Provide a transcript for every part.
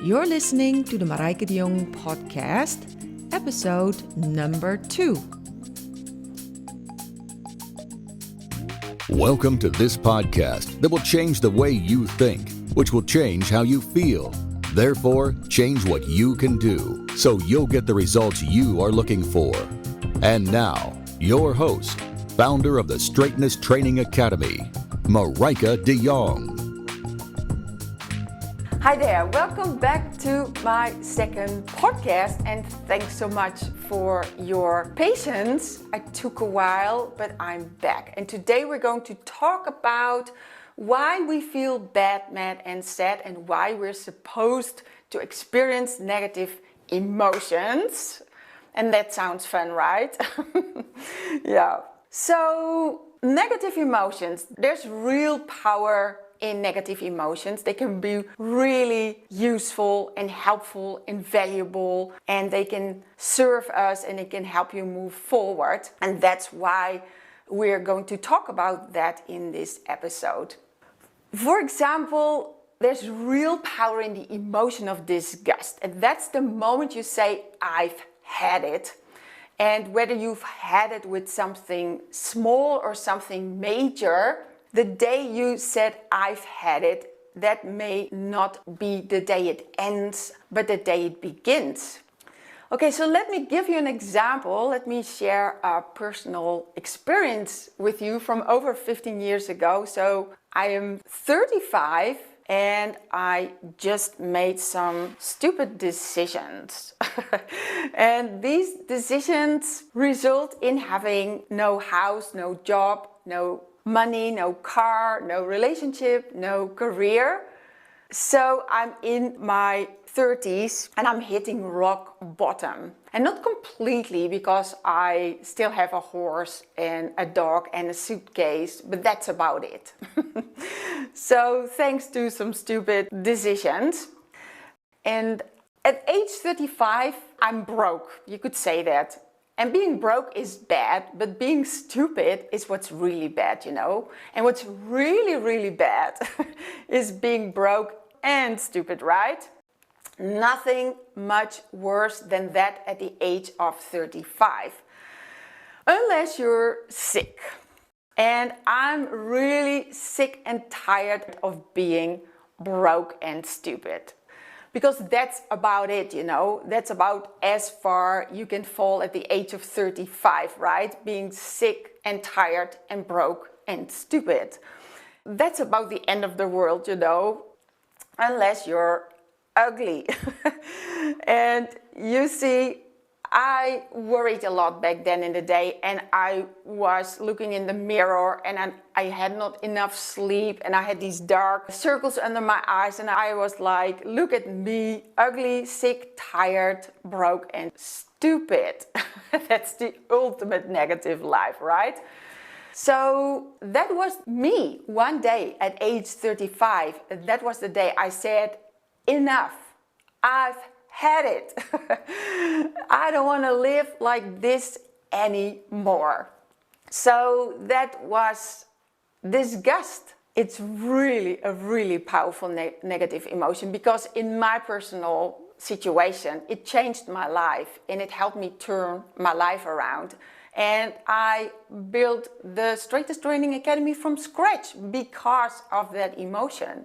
You're listening to the Marijke de Jong Podcast, episode number 2. Welcome to this podcast that will change the way you think, which will change how you feel. Therefore, change what you can do so you'll get the results you are looking for. And now, your host, founder of the Straightness Training Academy, Marijke de Jong. Hi there, welcome back to my second podcast, and thanks so much for your patience. I took a while, but I'm back. And today we're going to talk about why we feel bad, mad, and sad, and why we're supposed to experience negative emotions. And that sounds fun, right? Yeah. So, negative emotions, there's real power in negative emotions. They can be really useful and helpful and valuable, and they can serve us and it can help you move forward. And that's why we're going to talk about that in this episode. For example, there's real power in the emotion of disgust, and that's the moment you say, I've had it. And whether you've had it with something small or something major, the day you said, I've had it, that may not be the day it ends, but the day it begins. Okay, so let me give you an example. Let me share a personal experience with you from over 15 years ago. So I am 35 and I just made some stupid decisions. And these decisions result in having no house, no job, no money, no car, no relationship, no career. So I'm in my 30s and I'm hitting rock bottom. And not completely, because I still have a horse and a dog and a suitcase, but that's about it. So thanks to some stupid decisions. And at age 35, I'm broke. You could say that. And being broke is bad, but being stupid is what's really bad, you know? And what's really, really bad is being broke and stupid, right? Nothing much worse than that at the age of 35. Unless you're sick. And I'm really sick and tired of being broke and stupid. Because that's about it, you know. That's about as far you can fall at the age of 35, right? Being sick and tired and broke and stupid. That's about the end of the world, you know. Unless you're ugly. And you see, I worried a lot back then in the day, and I was looking in the mirror and I had not enough sleep, and I had these dark circles under my eyes, and I was like, look at me, ugly, sick, tired, broke, and stupid. That's the ultimate negative life, right? So that was me one day at age 35. That was the day I said, enough, I've had it. I don't want to live like this anymore. So that was disgust. It's really a really powerful negative emotion, because in my personal situation, it changed my life and it helped me turn my life around. And I built the Straightness Training Academy from scratch because of that emotion.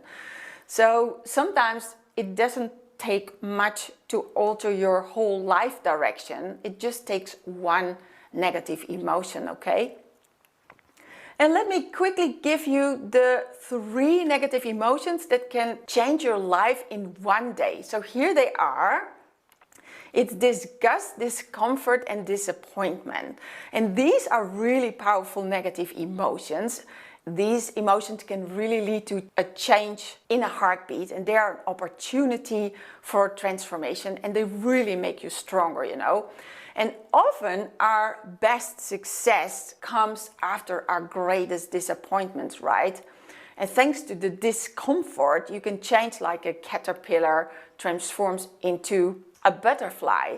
So sometimes it doesn't take much to alter your whole life direction. It just takes one negative emotion, okay? And let me quickly give you the 3 negative emotions that can change your life in one day. So here they are. It's disgust, discomfort, and disappointment. And these are really powerful negative emotions. These emotions can really lead to a change in a heartbeat, and they are an opportunity for transformation, and they really make you stronger, you know. And often our best success comes after our greatest disappointments, right? And thanks to the discomfort, you can change like a caterpillar transforms into a butterfly.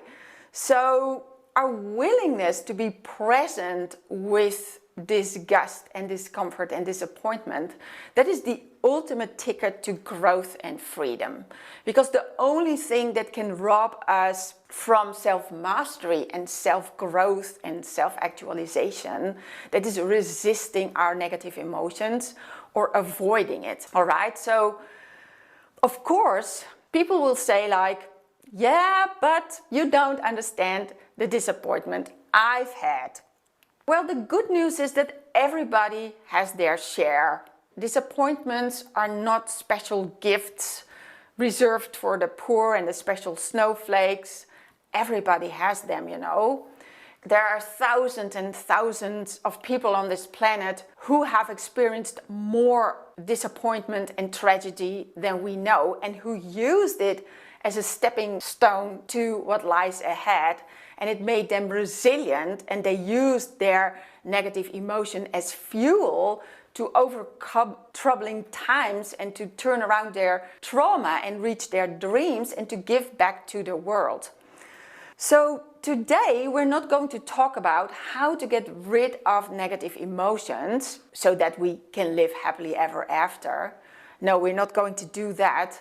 So our willingness to be present with disgust and discomfort and disappointment, that is the ultimate ticket to growth and freedom. Because the only thing that can rob us from self-mastery and self-growth and self-actualization, that is resisting our negative emotions or avoiding it. All right, so of course people will say like, yeah, but you don't understand the disappointment I've had. Well, the good news is that everybody has their share. Disappointments are not special gifts reserved for the poor and the special snowflakes. Everybody has them, you know. There are thousands and thousands of people on this planet who have experienced more disappointment and tragedy than we know, and who used it as a stepping stone to what lies ahead, and it made them resilient, and they used their negative emotion as fuel to overcome troubling times and to turn around their trauma and reach their dreams and to give back to the world. So today we're not going to talk about how to get rid of negative emotions so that we can live happily ever after. No, we're not going to do that.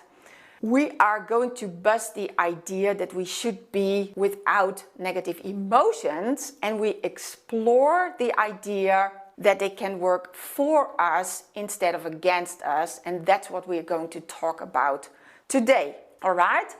We are going to bust the idea that we should be without negative emotions, and we explore the idea that they can work for us instead of against us, and that's what we're going to talk about today. All right?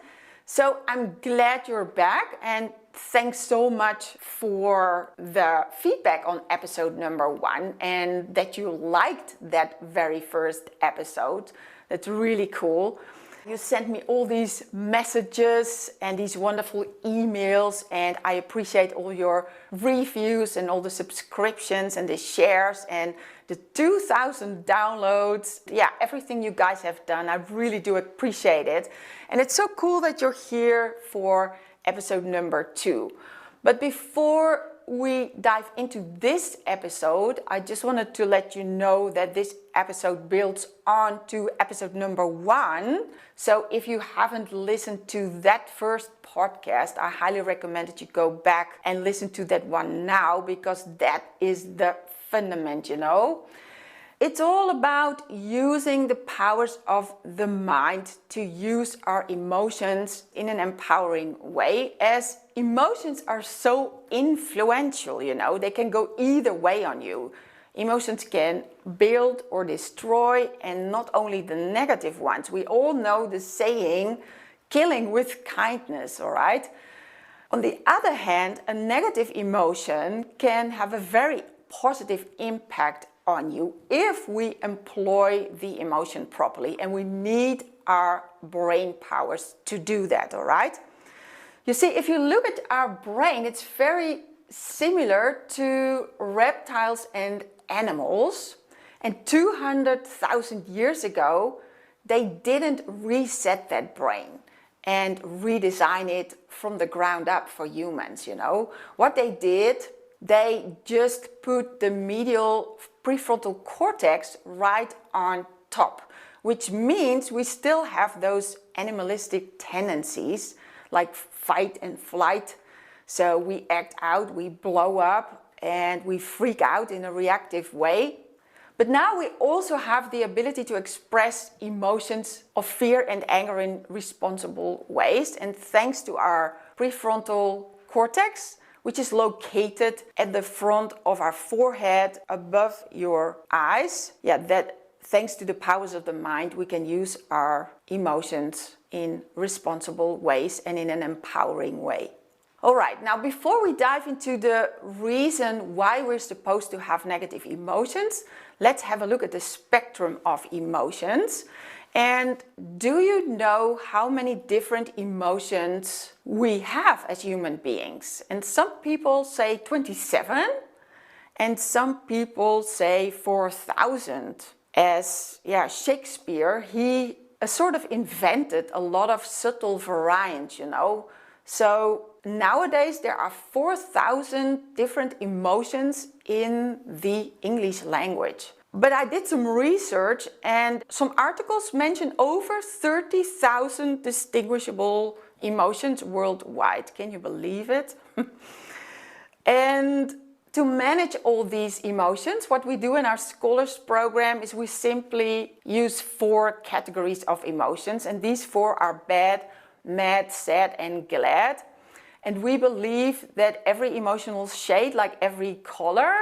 So I'm glad you're back, and thanks so much for the feedback on episode number 1 and that you liked that very first episode. That's really cool. You sent me all these messages and these wonderful emails, and I appreciate all your reviews and all the subscriptions and the shares and the 2,000 downloads. Yeah, everything you guys have done, I really do appreciate it. And it's so cool that you're here for episode number 2. But before we dive into this episode, I just wanted to let you know that this episode builds on to episode number 1. So if you haven't listened to that first podcast, I highly recommend that you go back and listen to that one now, because that is the fundament, you know. It's all about using the powers of the mind to use our emotions in an empowering way, as emotions are so influential, you know. They can go either way on you. Emotions can build or destroy, and not only the negative ones. We all know the saying, killing with kindness, all right? On the other hand, a negative emotion can have a very positive impact on you if we employ the emotion properly, and we need our brain powers to do that, all right? You see, if you look at our brain, it's very similar to reptiles and animals, and 200,000 years ago they didn't reset that brain and redesign it from the ground up for humans, you know. What they did, they just put the medial prefrontal cortex right on top, which means we still have those animalistic tendencies like fight and flight. So we act out, we blow up, and we freak out in a reactive way. But now we also have the ability to express emotions of fear and anger in responsible ways. And thanks to our prefrontal cortex, which is located at the front of our forehead above your eyes. Yeah, that thanks to the powers of the mind, we can use our emotions in responsible ways and in an empowering way. All right, now before we dive into the reason why we're supposed to have negative emotions, let's have a look at the spectrum of emotions. And do you know how many different emotions we have as human beings? And some people say 27, and some people say 4,000. As Shakespeare, he sort of invented a lot of subtle variants, you know. So nowadays there are 4,000 different emotions in the English language. But I did some research, and some articles mention over 30,000 distinguishable emotions worldwide. Can you believe it? And To manage all these emotions, what we do in our Scholars program is we simply use 4 categories of emotions, and these 4 are bad, mad, sad, and glad. And we believe that every emotional shade, like every color,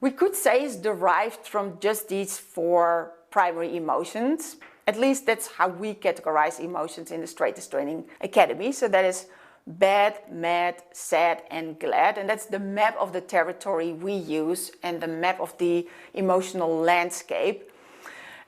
we could say is derived from just these 4 primary emotions. At least that's how we categorize emotions in the Straightness Training Academy. So that is bad, mad, sad, and glad. And that's the map of the territory we use and the map of the emotional landscape.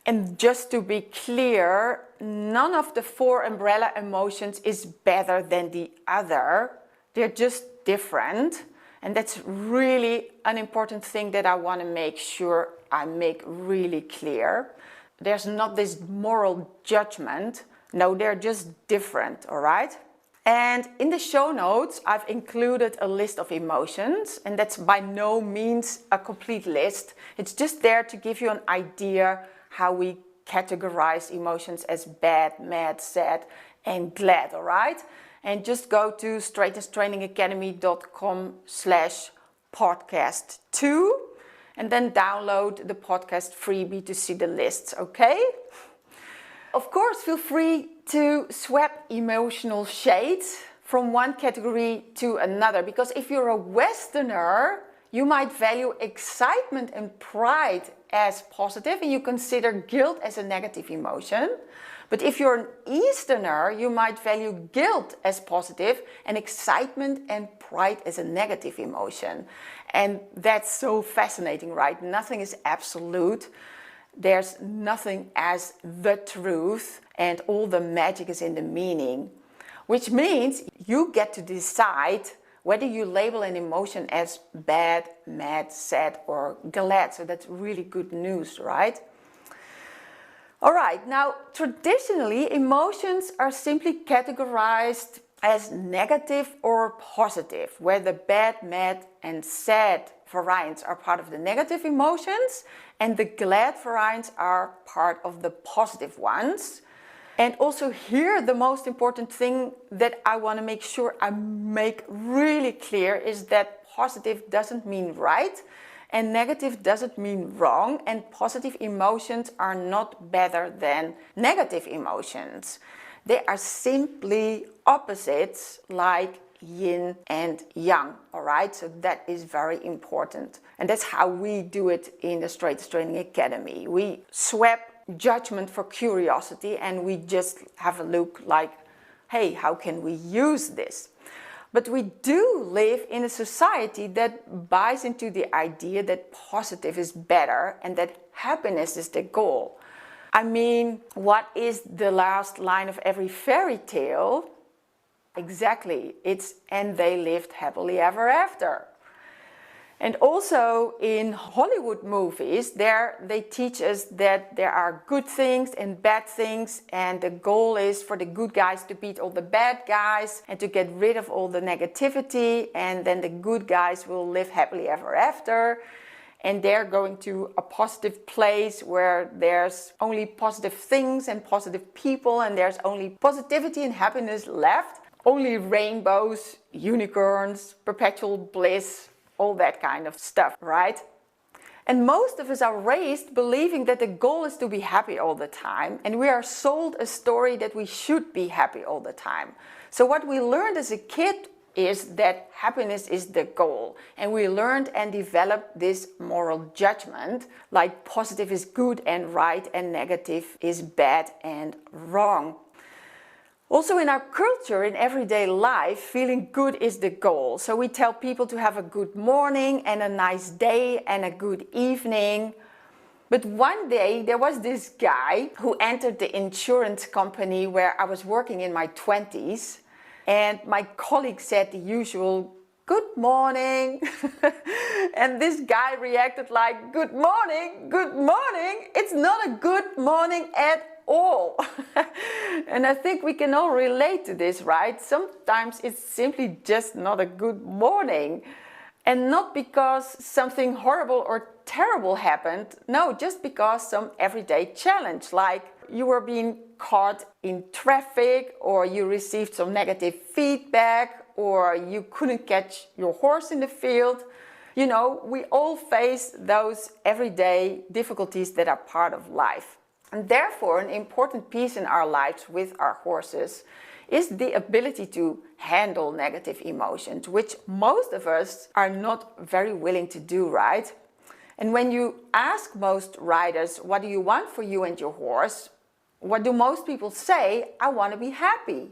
And just to be clear, none of the 4 umbrella emotions is better than the other. They're just different. And that's really an important thing that I want to make sure I make really clear. There's not this moral judgment. No, they're just different, all right? And in the show notes, I've included a list of emotions, and that's by no means a complete list. It's just there to give you an idea how we categorize emotions as bad, mad, sad, and glad, all right? And just go to straightnesstrainingacademy.com/podcast2 and then download the podcast freebie to see the lists, okay? Of course, feel free to swap emotional shades from one category to another, because if you're a Westerner, you might value excitement and pride as positive and you consider guilt as a negative emotion. But if you're an Easterner, you might value guilt as positive and excitement and pride as a negative emotion. And that's so fascinating, right? Nothing is absolute. There's nothing as the truth, and all the magic is in the meaning, which means you get to decide whether you label an emotion as bad, mad, sad, or glad. So that's really good news, right? All right, now traditionally emotions are simply categorized as negative or positive, where the bad, mad, and sad variants are part of the negative emotions and the glad variants are part of the positive ones. And also here, the most important thing that I want to make sure I make really clear is that positive doesn't mean right and negative doesn't mean wrong, and positive emotions are not better than negative emotions. They are simply opposites, like yin and yang, all right? So that is very important. And that's how we do it in the Straightness Training Academy. We swap judgment for curiosity and we just have a look like, hey, how can we use this? But we do live in a society that buys into the idea that positive is better and that happiness is the goal. I mean, what is the last line of every fairy tale? Exactly, it's "and they lived happily ever after." And also in Hollywood movies, they teach us that there are good things and bad things, and the goal is for the good guys to beat all the bad guys and to get rid of all the negativity, and then the good guys will live happily ever after. And they're going to a positive place where there's only positive things and positive people, and there's only positivity and happiness left. Only rainbows, unicorns, perpetual bliss, all that kind of stuff, right? And most of us are raised believing that the goal is to be happy all the time, and we are sold a story that we should be happy all the time. So what we learned as a kid is that happiness is the goal, and we learned and developed this moral judgment, like positive is good and right and negative is bad and wrong. Also in our culture, in everyday life, feeling good is the goal. So we tell people to have a good morning and a nice day and a good evening. But one day there was this guy who entered the insurance company where I was working in my 20s. And my colleague said the usual, "Good morning." And this guy reacted like, "Good morning, good morning. It's not a good morning at all." And I think we can all relate to this, right? Sometimes it's simply just not a good morning. And not because something horrible or terrible happened. No, just because some everyday challenge, like you were being caught in traffic, or you received some negative feedback, or you couldn't catch your horse in the field. You know, we all face those everyday difficulties that are part of life. And therefore, an important piece in our lives with our horses is the ability to handle negative emotions, which most of us are not very willing to do, right? And when you ask most riders, what do you want for you and your horse? What do most people say? I want to be happy.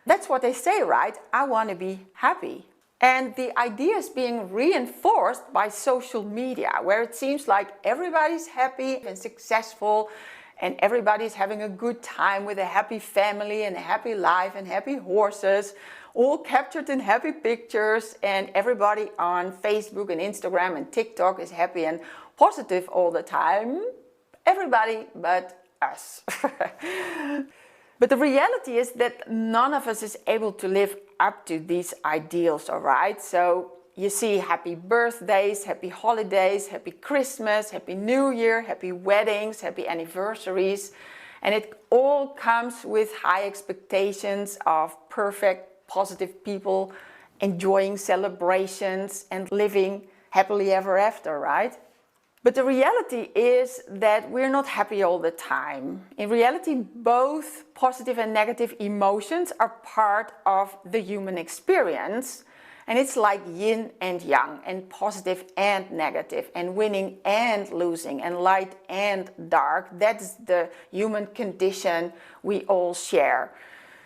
That's what they say, right? I want to be happy. And the idea is being reinforced by social media, where it seems like everybody's happy and successful, and everybody's having a good time with a happy family and a happy life and happy horses, all captured in happy pictures, and everybody on Facebook and Instagram and TikTok is happy and positive all the time. Everybody but us. But the reality is that none of us is able to live up to these ideals, all right? So you see happy birthdays, happy holidays, happy Christmas, happy New Year, happy weddings, happy anniversaries. And it all comes with high expectations of perfect, positive people enjoying celebrations and living happily ever after, right? But the reality is that we're not happy all the time. In reality, both positive and negative emotions are part of the human experience. And it's like yin and yang, and positive and negative, and winning and losing, and light and dark. That's the human condition we all share.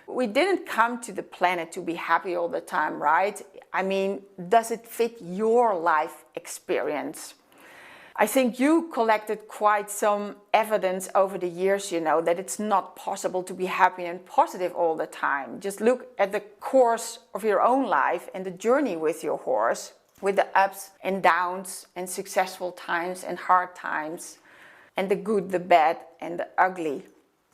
We didn't come to the planet to be happy all the time, right? I mean, does it fit your life experience? I think you collected quite some evidence over the years, you know, that it's not possible to be happy and positive all the time. Just look at the course of your own life and the journey with your horse, with the ups and downs and successful times and hard times, and the good, the bad, and the ugly.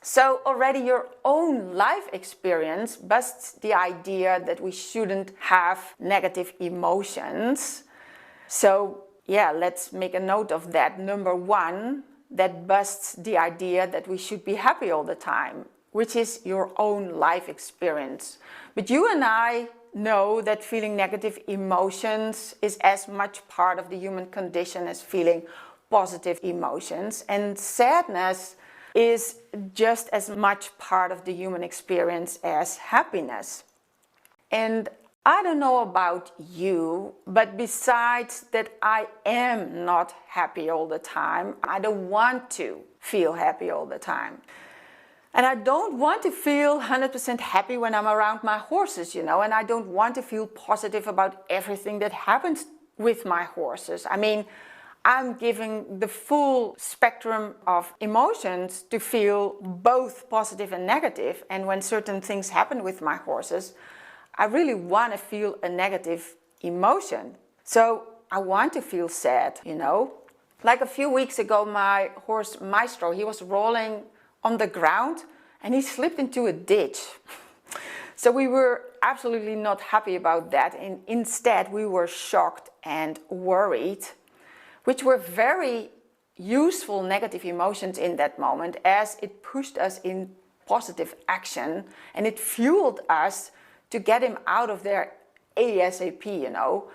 So already your own life experience busts the idea that we shouldn't have negative emotions. So yeah, let's make a note of that. Number one, that busts the idea that we should be happy all the time, which is your own life experience. But you and I know that feeling negative emotions is as much part of the human condition as feeling positive emotions. And sadness is just as much part of the human experience as happiness. And I don't know about you, but besides that I am not happy all the time, I don't want to feel happy all the time. And I don't want to feel 100% happy when I'm around my horses, you know, and I don't want to feel positive about everything that happens with my horses. I mean, I'm giving the full spectrum of emotions to feel both positive and negative. And when certain things happen with my horses, I really want to feel a negative emotion. So I want to feel sad, you know. Like a few weeks ago, my horse Maestro, he was rolling on the ground and he slipped into a ditch. So we were absolutely not happy about that. And instead, we were shocked and worried, which were very useful negative emotions in that moment, as it pushed us in positive action and it fueled us to get him out of there ASAP, you know.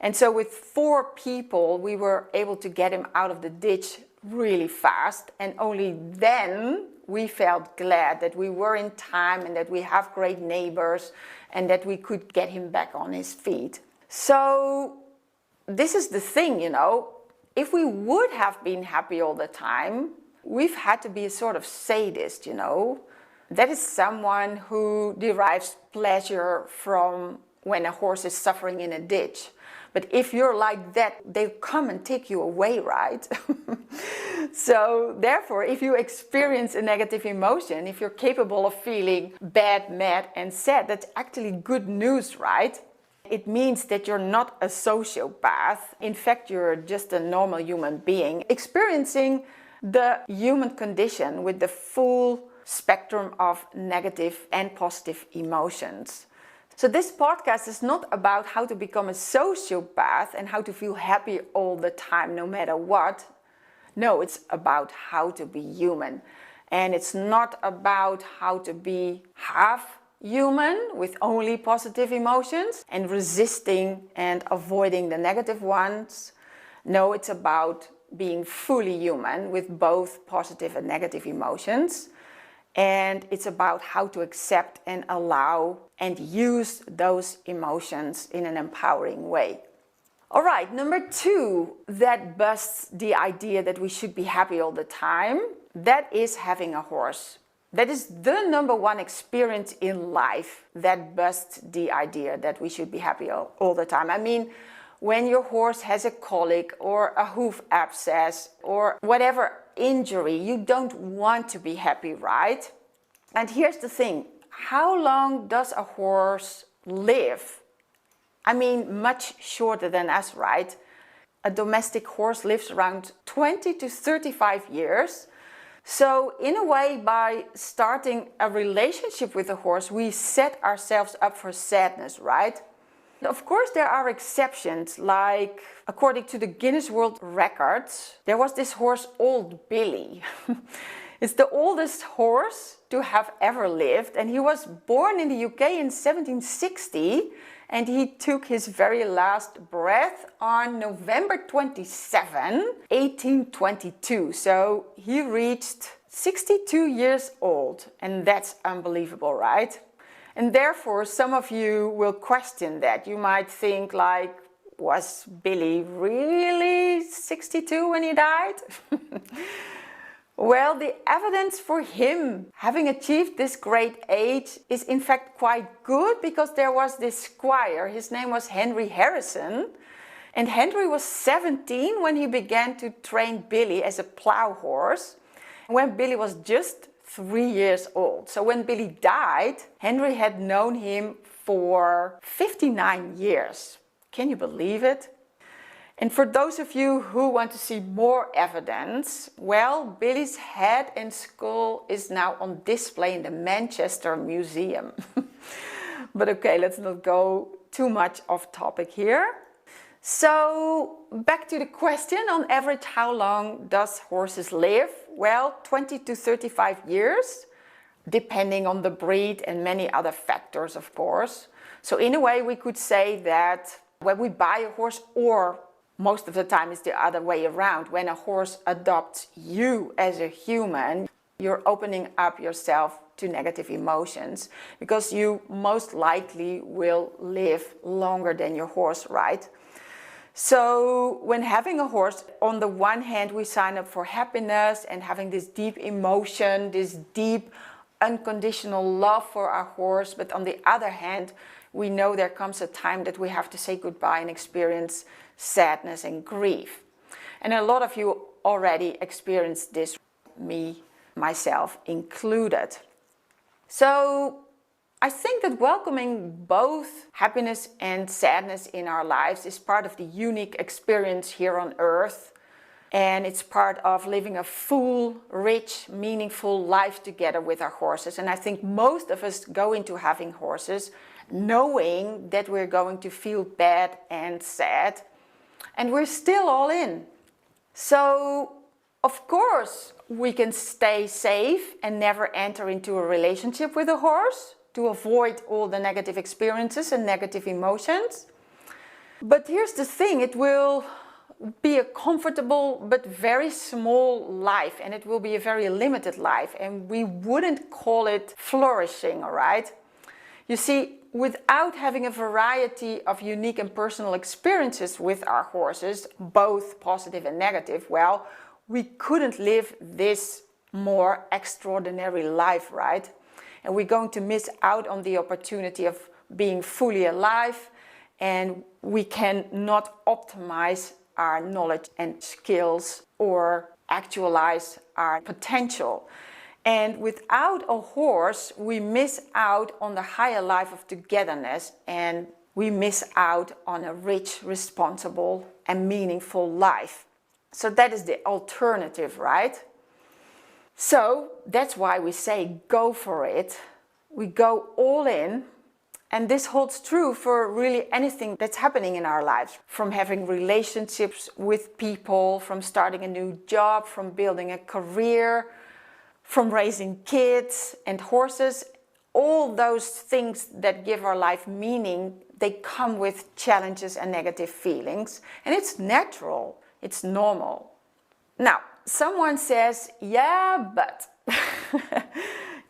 And so with 4 people, we were able to get him out of the ditch really fast. And only then we felt glad that we were in time and that we have great neighbors and that we could get him back on his feet. So this is the thing, you know. If we would have been happy all the time, we've had to be a sort of sadist, you know. That is someone who derives pleasure from when a horse is suffering in a ditch. But if you're like that, they'll come and take you away, right? So therefore, if you experience a negative emotion, if you're capable of feeling bad, mad, and sad, that's actually good news, right? It means that you're not a sociopath. In fact, you're just a normal human being experiencing the human condition with the full spectrum of negative and positive emotions. So this podcast is not about how to become a sociopath and how to feel happy all the time, no matter what. No, it's about how to be human. And it's not about how to be half human with only positive emotions and resisting and avoiding the negative ones. No, it's about being fully human with both positive and negative emotions. And it's about how to accept and allow and use those emotions in an empowering way. All right, number 2, that busts the idea that we should be happy all the time. That is having a horse. That is the number 1 experience in life that busts the idea that we should be happy all the time. I mean, when your horse has a colic or a hoof abscess or whatever injury, you don't want to be happy, right? And here's the thing, how long does a horse live? I mean, much shorter than us, right? A domestic horse lives around 20 to 35 years. So in a way, by starting a relationship with a horse, we set ourselves up for sadness, right? Of course, there are exceptions, like according to the Guinness World Records, there was this horse, Old Billy. It's the oldest horse to have ever lived, and he was born in the UK in 1760, and he took his very last breath on November 27, 1822. So he reached 62 years old, and that's unbelievable, right? And therefore, some of you will question that. You might think like, was Billy really 62 when he died? Well, the evidence for him having achieved this great age is in fact quite good, because there was this squire, his name was Henry Harrison, and Henry was 17 when he began to train Billy as a plow horse, when Billy was just 3 years old. So when Billy died, Henry had known him for 59 years. Can you believe it? And for those of you who want to see more evidence, well, Billy's head and skull is now on display in the Manchester Museum. But okay, let's not go too much off topic here. So back to the question, on average, how long does horses live? Well, 20 to 35 years, depending on the breed and many other factors, of course. So in a way, we could say that when we buy a horse, or most of the time it's the other way around, when a horse adopts you as a human, you're opening up yourself to negative emotions, because you most likely will live longer than your horse, right? So when having a horse, on the one hand, we sign up for happiness and having this deep emotion, this deep unconditional love for our horse. But on the other hand, we know there comes a time that we have to say goodbye and experience sadness and grief. And a lot of you already experienced this, me, myself included. So I think that welcoming both happiness and sadness in our lives is part of the unique experience here on earth. And it's part of living a full, rich, meaningful life together with our horses. And I think most of us go into having horses knowing that we're going to feel bad and sad. And we're still all in. So, of course, we can stay safe and never enter into a relationship with a horse to avoid all the negative experiences and negative emotions. But here's the thing, it will be a comfortable but very small life, and it will be a very limited life, and we wouldn't call it flourishing, all right? You see, without having a variety of unique and personal experiences with our horses, both positive and negative, well, we couldn't live this more extraordinary life, right? And we're going to miss out on the opportunity of being fully alive, and we cannot optimize our knowledge and skills or actualize our potential. And without a horse, we miss out on the higher life of togetherness, and we miss out on a rich, responsible, and meaningful life. So that is the alternative, right? So that's why we say go for it. We go all in. And this holds true for really anything that's happening in our lives. From having relationships with people, from starting a new job, from building a career, from raising kids and horses. all those things that give our life meaning, they come with challenges and negative feelings. And it's natural, it's normal. Now, someone says, yeah, but.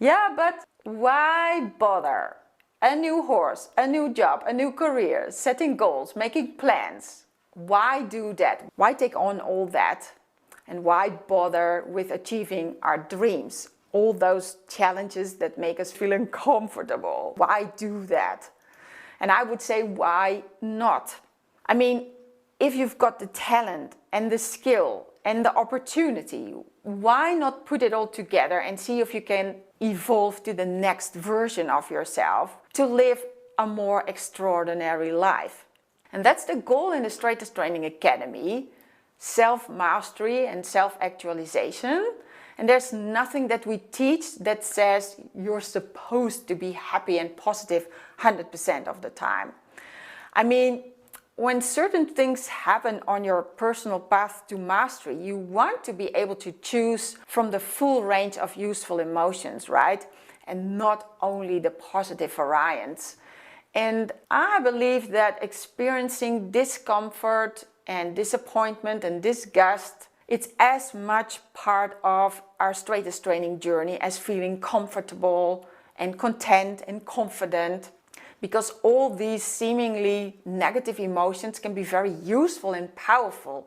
Yeah, but why bother? A new horse, a new job, a new career, setting goals, making plans. Why do that? Why take on all that? And why bother with achieving our dreams? All those challenges that make us feel uncomfortable. Why do that? And I would say, why not? I mean, if you've got the talent and the skill and the opportunity, why not put it all together and see if you can evolve to the next version of yourself to live a more extraordinary life? And that's the goal in the Straightness Training Academy, self-mastery and self-actualization. And there's nothing that we teach that says you're supposed to be happy and positive 100% of the time. I mean, when certain things happen on your personal path to mastery, you want to be able to choose from the full range of useful emotions, right? And not only the positive variants. And I believe that experiencing discomfort and disappointment and disgust, it's as much part of our Straightness training journey as feeling comfortable and content and confident. Because all these seemingly negative emotions can be very useful and powerful,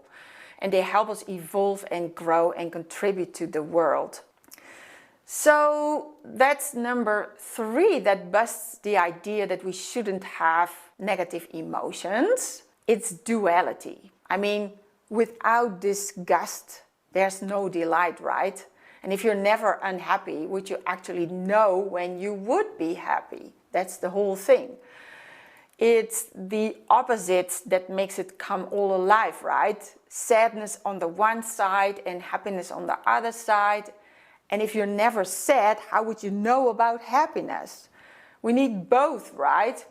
and they help us evolve and grow and contribute to the world. So that's number 3 that busts the idea that we shouldn't have negative emotions. It's duality. I mean, without disgust, there's no delight, right? And if you're never unhappy, would you actually know when you would be happy? That's the whole thing. It's the opposites that makes it come all alive, right? Sadness on the one side and happiness on the other side. And if you're never sad, how would you know about happiness? We need both, right?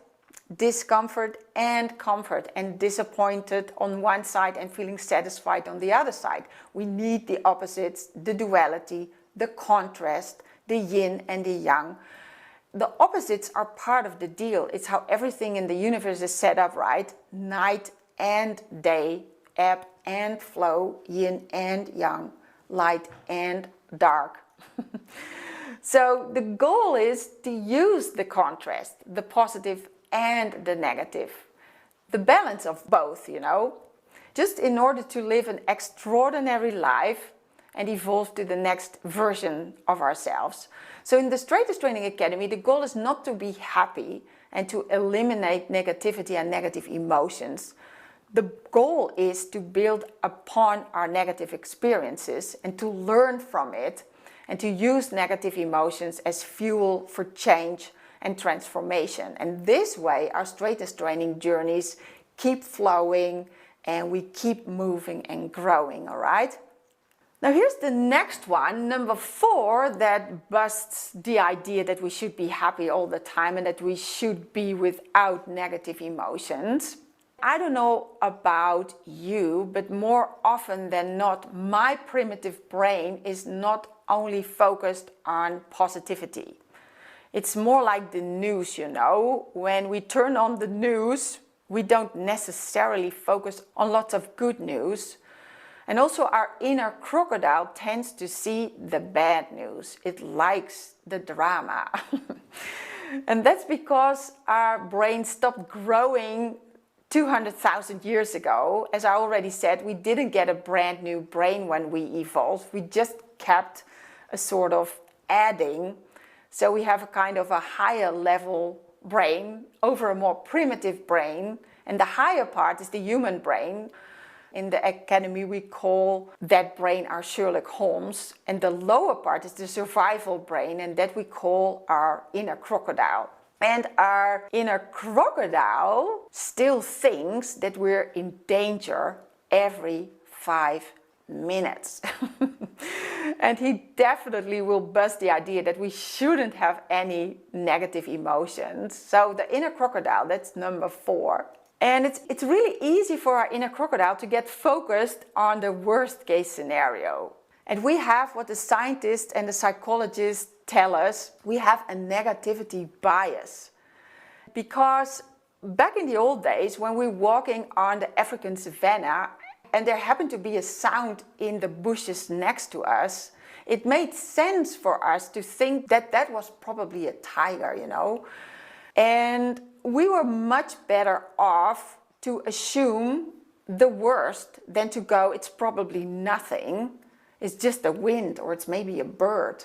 Discomfort and comfort, and disappointed on one side and feeling satisfied on the other side. We need the opposites, the duality, the contrast, the yin and the yang. The opposites are part of the deal. It's how everything in the universe is set up, right? Night and day, ebb and flow, yin and yang, light and dark. So the goal is to use the contrast, the positive and the negative, the balance of both, just in order to live an extraordinary life and evolve to the next version of ourselves. So in the Straightness Training Academy, the goal is not to be happy and to eliminate negativity and negative emotions. The goal is to build upon our negative experiences and to learn from it and to use negative emotions as fuel for change and transformation. And this way, our Straightness training journeys keep flowing and we keep moving and growing, all right? Now here's the next one, number 4, that busts the idea that we should be happy all the time and that we should be without negative emotions. I don't know about you, but more often than not, my primitive brain is not only focused on positivity. It's more like the news, When we turn on the news, we don't necessarily focus on lots of good news. And also our inner crocodile tends to see the bad news. It likes the drama. And that's because our brain stopped growing 200,000 years ago. As I already said, we didn't get a brand new brain when we evolved. We just kept a sort of adding. So we have a kind of a higher level brain over a more primitive brain. And the higher part is the human brain. In the academy, we call that brain our Sherlock Holmes. And the lower part is the survival brain, and that we call our inner crocodile. And our inner crocodile still thinks that we're in danger every 5 minutes. And he definitely will bust the idea that we shouldn't have any negative emotions. So the inner crocodile, that's number 4. And it's really easy for our inner crocodile to get focused on the worst case scenario. And we have what the scientists and the psychologists tell us we have a negativity bias. Because back in the old days, when we're walking on the African savanna and there happened to be a sound in the bushes next to us, it made sense for us to think that that was probably a tiger, And we were much better off to assume the worst than to go, it's probably nothing, it's just the wind, or it's maybe a bird.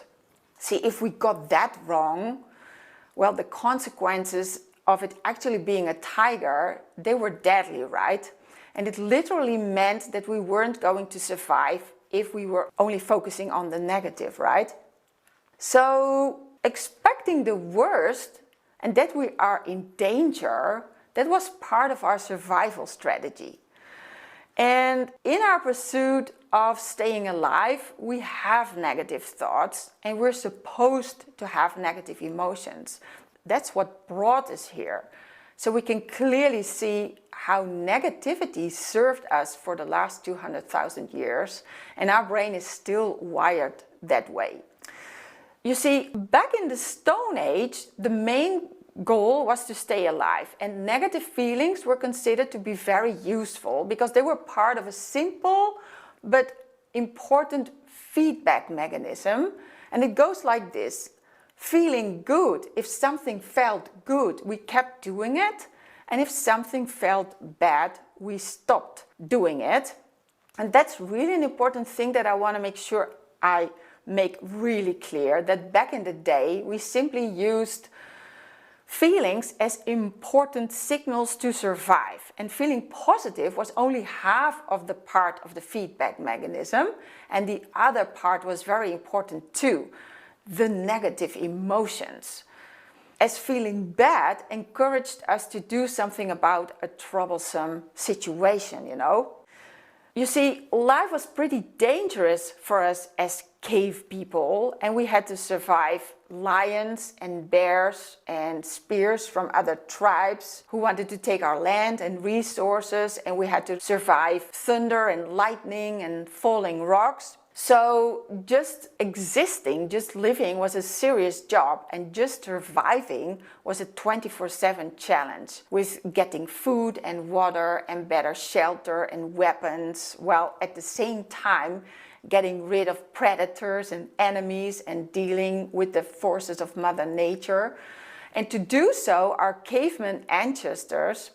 See, if we got that wrong, well, the consequences of it actually being a tiger, they were deadly, right? And it literally meant that we weren't going to survive if we were only focusing on the negative, right? So expecting the worst and that we are in danger, that was part of our survival strategy. And in our pursuit of staying alive, we have negative thoughts and we're supposed to have negative emotions. That's what brought us here. So we can clearly see how negativity served us for the last 200,000 years, and our brain is still wired that way. You see, back in the Stone Age, the main goal was to stay alive, and negative feelings were considered to be very useful because they were part of a simple but important feedback mechanism, and it goes like this. Feeling good. If something felt good, we kept doing it. And if something felt bad, we stopped doing it. And that's really an important thing that I want to make sure I make really clear, that back in the day, we simply used feelings as important signals to survive. And feeling positive was only half of the part of the feedback mechanism. And the other part was very important too. The negative emotions, as feeling bad encouraged us to do something about a troublesome situation, You see, life was pretty dangerous for us as cave people, and we had to survive lions and bears and spears from other tribes who wanted to take our land and resources, and we had to survive thunder and lightning and falling rocks. So just existing, just living was a serious job, and just surviving was a 24/7 challenge with getting food and water and better shelter and weapons, while at the same time getting rid of predators and enemies and dealing with the forces of Mother Nature. And to do so, our caveman ancestors,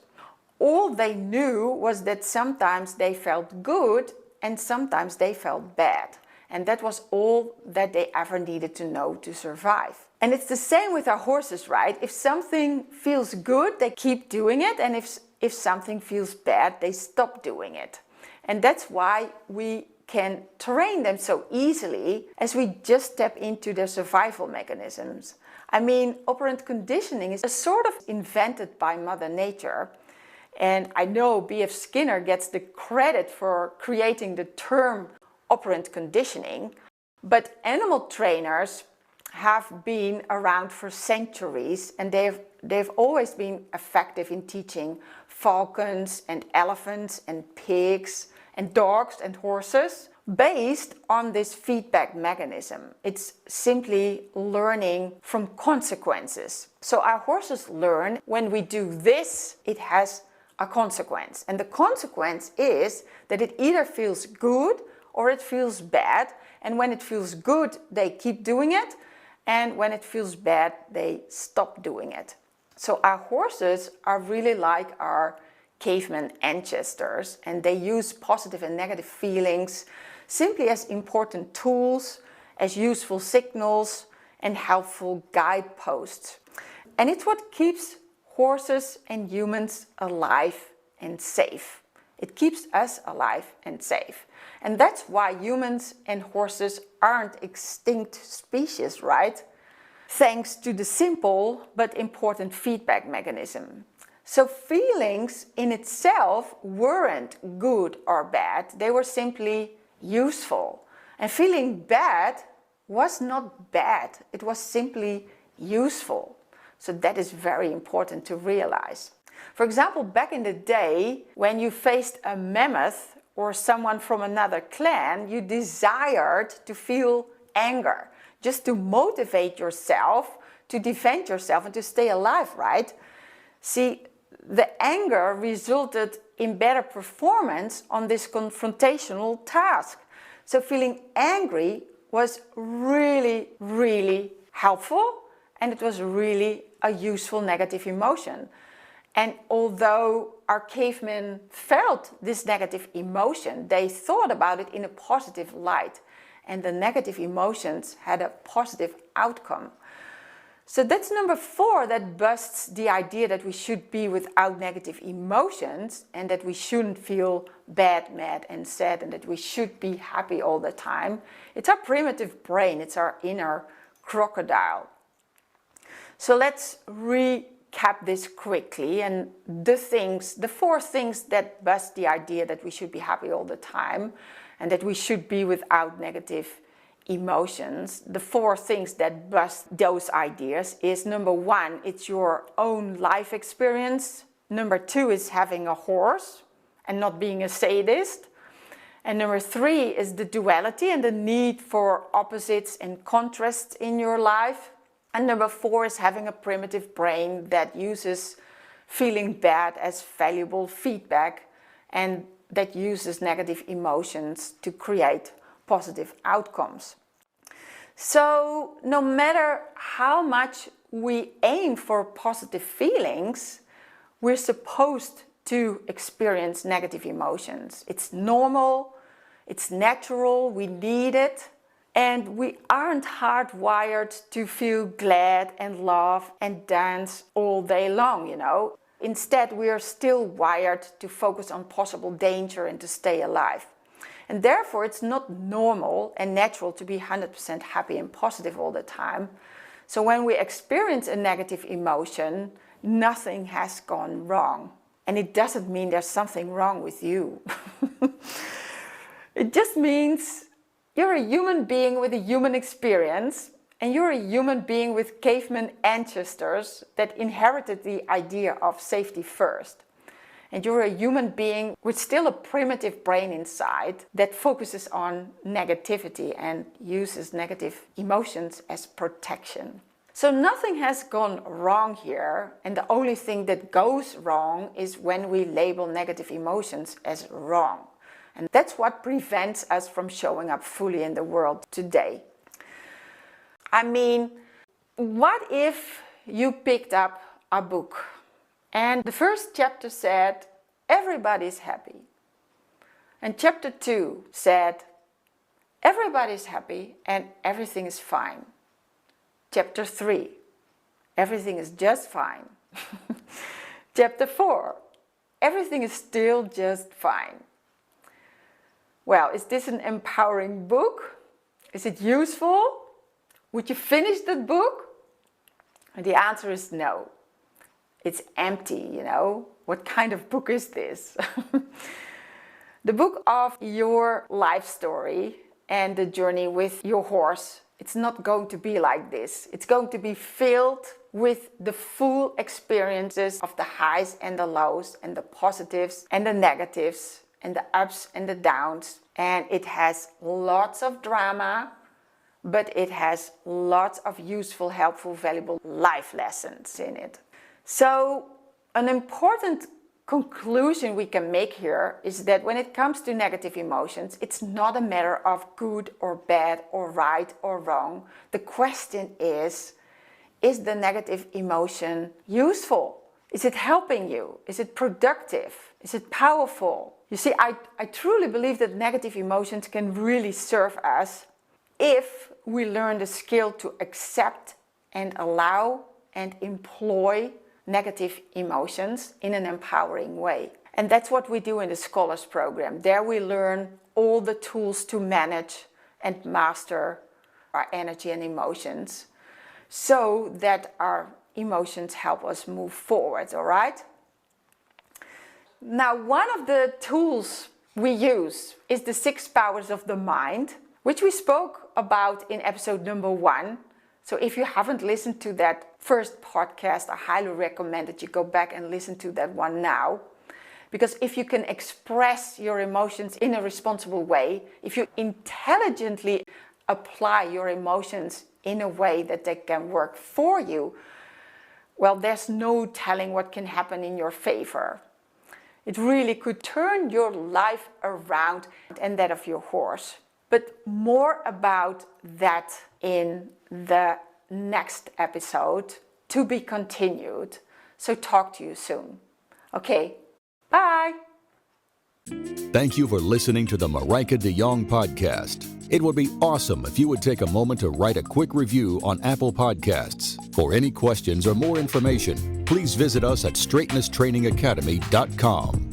all they knew was that sometimes they felt good and sometimes they felt bad. And that was all that they ever needed to know to survive. And it's the same with our horses, right? If something feels good, they keep doing it. And if something feels bad, they stop doing it. And that's why we can train them so easily, as we just tap into their survival mechanisms. I mean, operant conditioning is a sort of invented by Mother Nature. And I know B.F. Skinner gets the credit for creating the term operant conditioning, but animal trainers have been around for centuries, and they've always been effective in teaching falcons and elephants and pigs and dogs and horses based on this feedback mechanism. It's simply learning from consequences. So our horses learn when we do this, it has a consequence. And the consequence is that it either feels good or it feels bad. And when it feels good, they keep doing it. And when it feels bad, they stop doing it. So our horses are really like our caveman ancestors, and they use positive and negative feelings simply as important tools, as useful signals and helpful guideposts. And it's what keeps horses and humans alive and safe. It keeps us alive and safe. And that's why humans and horses aren't extinct species, right? Thanks to the simple but important feedback mechanism. So feelings in itself weren't good or bad, they were simply useful. And feeling bad was not bad, it was simply useful. So that is very important to realize. For example, back in the day, when you faced a mammoth or someone from another clan, you desired to feel anger. just to motivate yourself, to defend yourself and to stay alive, right? See, the anger resulted in better performance on this confrontational task. So feeling angry was really, really helpful, and it was really a useful negative emotion. And although our cavemen felt this negative emotion, they thought about it in a positive light, and the negative emotions had a positive outcome. So that's number 4 that busts the idea that we should be without negative emotions and that we shouldn't feel bad, mad and sad and that we should be happy all the time. It's our primitive brain, it's our inner crocodile. So let's recap this quickly, and the 4 things that bust the idea that we should be happy all the time and that we should be without negative emotions. The 4 things that bust those ideas is: number 1, it's your own life experience. Number 2 is having a horse and not being a sadist. And number 3 is the duality and the need for opposites and contrasts in your life. And number 4 is having a primitive brain that uses feeling bad as valuable feedback and that uses negative emotions to create positive outcomes. So no matter how much we aim for positive feelings, we're supposed to experience negative emotions. It's normal, it's natural, we need it, and we aren't hardwired to feel glad and laugh and dance all day long, you know. Instead, we are still wired to focus on possible danger and to stay alive. And therefore, it's not normal and natural to be 100% happy and positive all the time. So when we experience a negative emotion, nothing has gone wrong. And it doesn't mean there's something wrong with you. It just means you're a human being with a human experience, and you're a human being with caveman ancestors that inherited the idea of safety first. And you're a human being with still a primitive brain inside that focuses on negativity and uses negative emotions as protection. So nothing has gone wrong here, and the only thing that goes wrong is when we label negative emotions as wrong. And that's what prevents us from showing up fully in the world today. I mean, what if you picked up a book and the first chapter said, everybody's happy. And chapter 2 said, everybody's happy and everything is fine. Chapter 3, everything is just fine. Chapter 4, everything is still just fine. Well, is this an empowering book? Is it useful? Would you finish that book? And the answer is no. It's empty, you know. What kind of book is this? The book of your life story and the journey with your horse, it's not going to be like this. It's going to be filled with the full experiences of the highs and the lows and the positives and the negatives and the ups and the downs. And it has lots of drama, but it has lots of useful, helpful, valuable life lessons in it. So an important conclusion we can make here is that when it comes to negative emotions, it's not a matter of good or bad or right or wrong. The question is the negative emotion useful? Is it helping you? Is it productive? Is it powerful? You see, I truly believe that negative emotions can really serve us if we learn the skill to accept and allow and employ negative emotions in an empowering way. And that's what we do in the Scholars Program. There we learn all the tools to manage and master our energy and emotions so that our emotions help us move forward, all right? Now, one of the tools we use is the 6 powers of the mind, which we spoke about in episode number 1. So if you haven't listened to that first podcast, I highly recommend that you go back and listen to that one now. Because if you can express your emotions in a responsible way, if you intelligently apply your emotions in a way that they can work for you, well, there's no telling what can happen in your favor. It really could turn your life around and that of your horse. But more about that in the next episode, to be continued. So talk to you soon. Okay, bye. Thank you for listening to the Marijke de Jong Podcast. It would be awesome if you would take a moment to write a quick review on Apple Podcasts. For any questions or more information, please visit us at straightnesstrainingacademy.com.